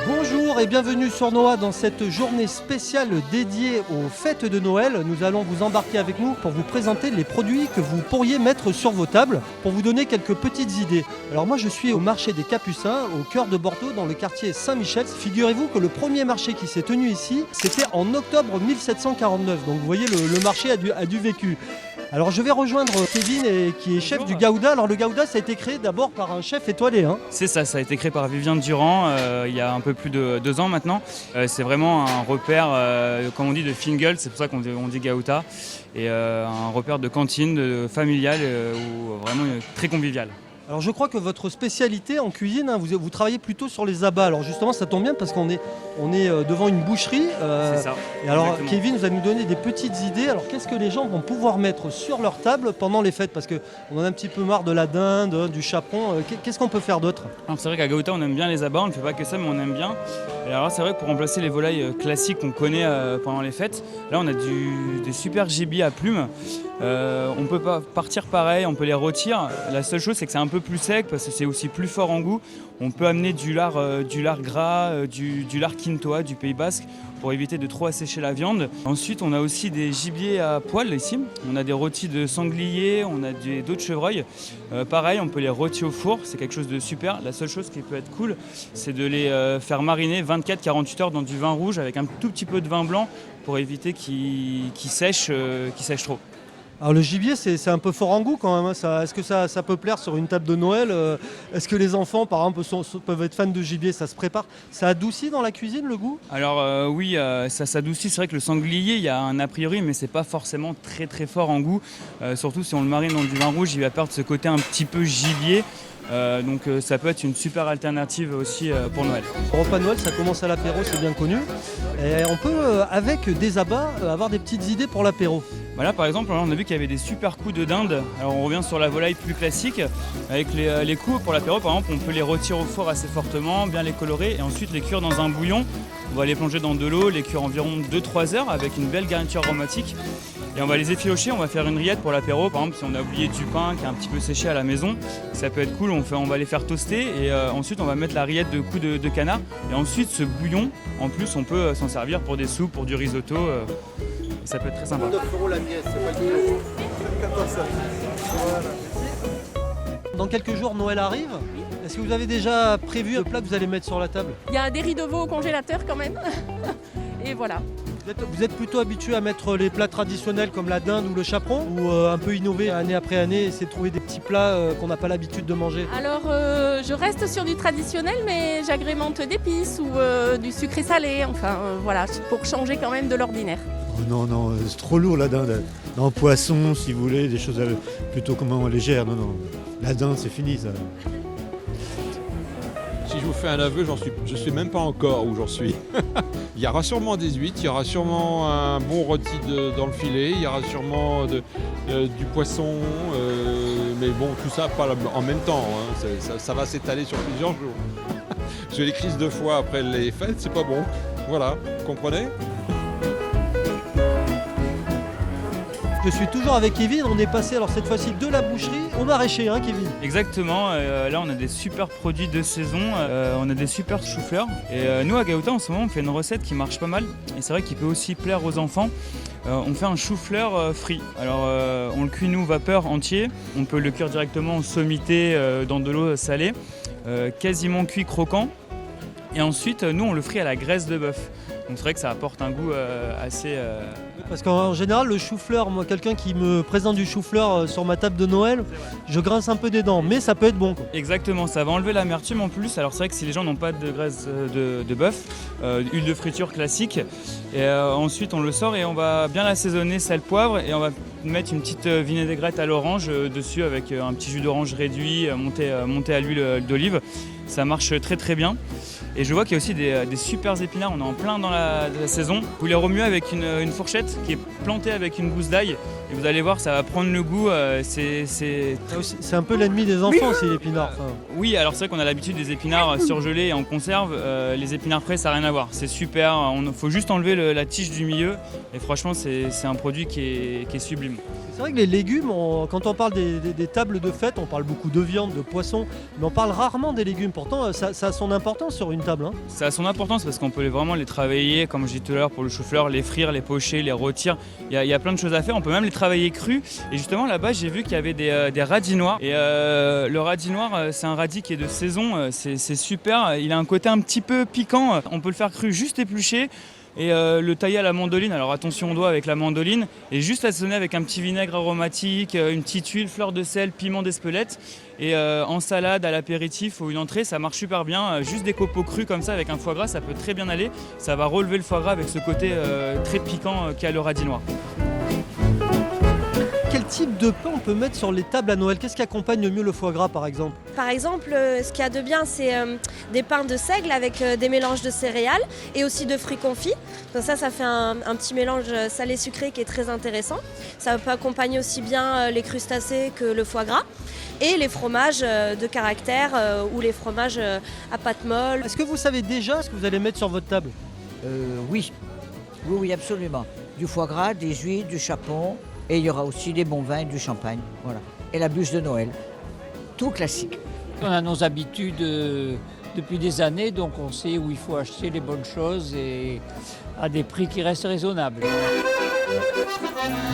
Bonjour et bienvenue sur Noah dans cette journée spéciale dédiée aux fêtes de Noël. Nous allons vous embarquer avec nous pour vous présenter les produits que vous pourriez mettre sur vos tables, pour vous donner quelques petites idées. Alors moi je suis au marché des Capucins, au cœur de Bordeaux, dans le quartier Saint-Michel. Figurez-vous que le premier marché qui s'est tenu ici, c'était en octobre 1749. Donc vous voyez, le marché a du vécu. Alors je vais rejoindre Kevin qui est chef du Gouda. Alors le Gouda, ça a été créé d'abord par un chef étoilé. C'est ça a été créé par Viviane Durand il y a un peu plus de 2 ans maintenant. C'est vraiment un repère, comme on dit, de Fingal, c'est pour ça qu'on dit Gouda. Et un repère de cantine, familial, ou vraiment très convivial. Alors je crois que votre spécialité en cuisine, vous travaillez plutôt sur les abats. Alors justement ça tombe bien parce qu'on est devant une boucherie. C'est ça. Et alors exactement. Kevin vous allez nous donner des petites idées. Alors qu'est-ce que les gens vont pouvoir mettre sur leur table pendant les fêtes? Parce qu'on en a un petit peu marre de la dinde, du chaperon. Qu'est-ce qu'on peut faire d'autre? Alors c'est vrai qu'à Gouda on aime bien les abats, on ne fait pas que ça mais on aime bien. Et alors c'est vrai que pour remplacer les volailles classiques qu'on connaît pendant les fêtes, là on a des super gibiers à plumes. On peut pas partir pareil, on peut les rôtir. La seule chose c'est que c'est un peu plus sec parce que c'est aussi plus fort en goût. On peut amener du lard gras, du lard quintoa du Pays Basque pour éviter de trop assécher la viande. Ensuite on a aussi des gibiers à poil ici. On a des rôtis de sanglier, on a d'autres chevreuils. Pareil, on peut les rôtir au four, c'est quelque chose de super. La seule chose qui peut être cool, c'est de les faire mariner 24-48 heures dans du vin rouge avec un tout petit peu de vin blanc pour éviter qu'ils sèchent trop. Alors le gibier c'est un peu fort en goût quand même. Est-ce que ça peut plaire sur une table de Noël? Est-ce que les enfants par exemple peuvent être fans de gibier? Ça se prépare? Ça adoucit dans la cuisine le goût? Alors oui, ça s'adoucit. C'est vrai que le sanglier, il y a un a priori, mais c'est pas forcément très très fort en goût. Surtout si on le marine dans du vin rouge, il va perdre ce côté un petit peu gibier. Donc ça peut être une super alternative aussi pour Noël. Le repas de Noël, ça commence à l'apéro, c'est bien connu. Et on peut, avec des abats, avoir des petites idées pour l'apéro. Voilà, par exemple, on a vu qu'il y avait des super coups de dinde. Alors on revient sur la volaille plus classique. Avec les coups pour l'apéro, par exemple, on peut les rôtir au four assez fortement, bien les colorer et ensuite les cuire dans un bouillon. On va les plonger dans de l'eau, les cuire environ 2-3 heures avec une belle garniture aromatique. Et on va les effilocher, on va faire une rillette pour l'apéro. Par exemple, si on a oublié du pain qui est un petit peu séché à la maison, ça peut être cool, on va les faire toaster et ensuite on va mettre la rillette de coups de canard. Et ensuite ce bouillon, en plus on peut s'en servir pour des soupes, pour du risotto. Ça peut être très sympa. 9 € la pièce, c'est pas le kilo. 14 ça. Dans quelques jours, Noël arrive. Est-ce que vous avez déjà prévu le plat que vous allez mettre sur la table? Il y a des riz de veau au congélateur quand même. Et voilà. Vous êtes plutôt habitué à mettre les plats traditionnels comme la dinde ou le chaperon, ou un peu innover année après année, essayer de trouver des petits plats qu'on n'a pas l'habitude de manger? Alors je reste sur du traditionnel mais j'agrémente d'épices ou du sucré salé. Enfin voilà, pour changer quand même de l'ordinaire. Oh non, c'est trop lourd la dinde. Non, poisson si vous voulez, des choses plutôt légères. Non, la dinde c'est fini ça. Si je vous fais un aveu, je suis même pas encore où j'en suis. Il y aura sûrement des huîtres, il y aura sûrement un bon rôti dans le filet, il y aura sûrement du poisson, mais bon, tout ça pas en même temps, hein. Ça va s'étaler sur plusieurs jours. Parce que les crises de foie après les fêtes, c'est pas bon. Voilà, vous comprenez ? Je suis toujours avec Kevin, on est passé alors cette fois-ci de la boucherie au maraîcher, hein Kevin? Exactement, là on a des super produits de saison, on a des super choux-fleurs. Et nous à Gouda en ce moment on fait une recette qui marche pas mal et c'est vrai qu'il peut aussi plaire aux enfants. On fait un chou-fleur frit. Alors on le cuit nous vapeur entier, on peut le cuire directement en sommité dans de l'eau salée, quasiment cuit croquant. Et ensuite nous on le frit à la graisse de bœuf. Donc c'est vrai que ça apporte un goût assez... Parce qu'en général, le chou-fleur, moi, quelqu'un qui me présente du chou-fleur sur ma table de Noël, je grince un peu des dents, mais ça peut être bon, quoi. Exactement, ça va enlever l'amertume en plus. Alors c'est vrai que si les gens n'ont pas de graisse de bœuf, huile de friture classique, et ensuite on le sort et on va bien l'assaisonner sel, poivre, et on va mettre une petite vinaigrette à l'orange dessus avec un petit jus d'orange réduit, monté à l'huile d'olive. Ça marche très très bien. Et je vois qu'il y a aussi des super épinards, on est en plein dans la saison. Vous les remuez avec une fourchette qui est plantée avec une gousse d'ail et vous allez voir, ça va prendre le goût. C'est un peu l'ennemi des enfants aussi, l'épinard. Enfin. Oui, alors c'est vrai qu'on a l'habitude des épinards surgelés et en conserve. Les épinards frais, ça n'a rien à voir. C'est super, il faut juste enlever la tige du milieu et franchement, c'est un produit qui est sublime. C'est C'est vrai que les légumes, quand on parle des tables de fête, on parle beaucoup de viande, de poisson, mais on parle rarement des légumes. Pourtant, ça a son importance sur une table. Hein. Ça a son importance parce qu'on peut vraiment les travailler, comme je disais tout à l'heure pour le chou-fleur, les frire, les pocher, les rôtir. Il y a plein de choses à faire. On peut même les travailler crus. Et justement, là-bas, j'ai vu qu'il y avait des radis noirs. Et le radis noir, c'est un radis qui est de saison. C'est super. Il a un côté un petit peu piquant. On peut le faire cru, juste épluché. Et le tailler à la mandoline, alors attention au doigt avec la mandoline, et juste assaisonner avec un petit vinaigre aromatique, une petite huile, fleur de sel, piment d'Espelette, et en salade, à l'apéritif ou une entrée, ça marche super bien. Juste des copeaux crus comme ça avec un foie gras, ça peut très bien aller. Ça va relever le foie gras avec ce côté très piquant qu'a le radis noir. Quel type de pain on peut mettre sur les tables à Noël? Qu'est-ce qui accompagne le mieux le foie gras par exemple? Par exemple, ce qu'il y a de bien, c'est des pains de seigle avec des mélanges de céréales et aussi de fruits confits. Donc ça fait un petit mélange salé-sucré qui est très intéressant. Ça peut accompagner aussi bien les crustacés que le foie gras. Et les fromages de caractère ou les fromages à pâte molle. Est-ce que vous savez déjà ce que vous allez mettre sur votre table? Oui, absolument. Du foie gras, des huiles, du chapon. Et il y aura aussi des bons vins et du champagne. Voilà. Et la bûche de Noël. Tout classique. On a nos habitudes depuis des années, donc on sait où il faut acheter les bonnes choses et à des prix qui restent raisonnables.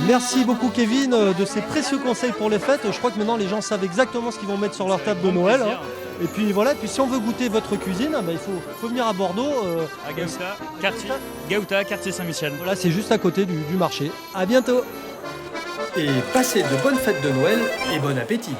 Merci beaucoup Kevin de ces précieux conseils pour les fêtes. Je crois que maintenant les gens savent exactement ce qu'ils vont mettre sur leur table de Noël. Hein. Et puis voilà, puis si on veut goûter votre cuisine, il faut venir à Bordeaux. À Gaouta, quartier Saint-Michel. Voilà, c'est juste à côté du marché. À bientôt. Et passez de bonnes fêtes de Noël et bon appétit.